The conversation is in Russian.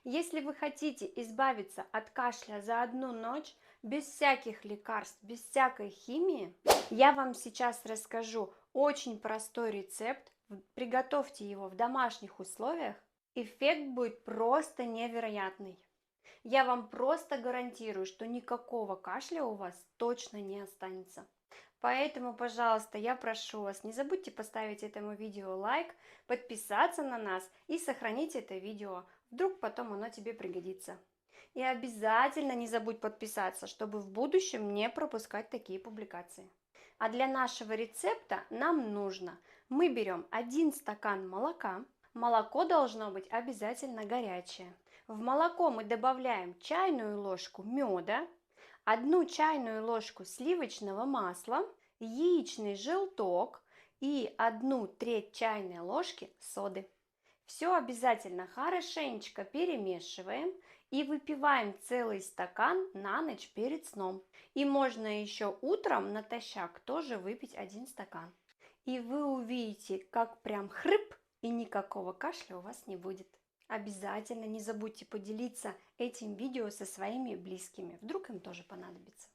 Если вы хотите избавиться от кашля за одну ночь, без всяких лекарств, без всякой химии, я вам сейчас расскажу очень простой рецепт. Приготовьте его в домашних условиях. Эффект будет просто невероятный. Я вам просто гарантирую, что никакого кашля у вас точно не останется. Поэтому, пожалуйста, я прошу вас, не забудьте поставить этому видео лайк, подписаться на нас и сохранить это видео. Вдруг потом оно тебе пригодится. И обязательно не забудь подписаться, чтобы в будущем не пропускать такие публикации. А для нашего рецепта нам нужно, мы берем 1 стакан молока. Молоко должно быть обязательно горячее. В молоко мы добавляем чайную ложку меда, 1 чайную ложку сливочного масла, яичный желток и 1/3 чайной ложки соды. Все обязательно хорошенечко перемешиваем и выпиваем целый стакан на ночь перед сном. И можно еще утром натощак тоже выпить 1 стакан. И вы увидите, как прям хрып, и никакого кашля у вас не будет. Обязательно не забудьте поделиться этим видео со своими близкими, вдруг им тоже понадобится.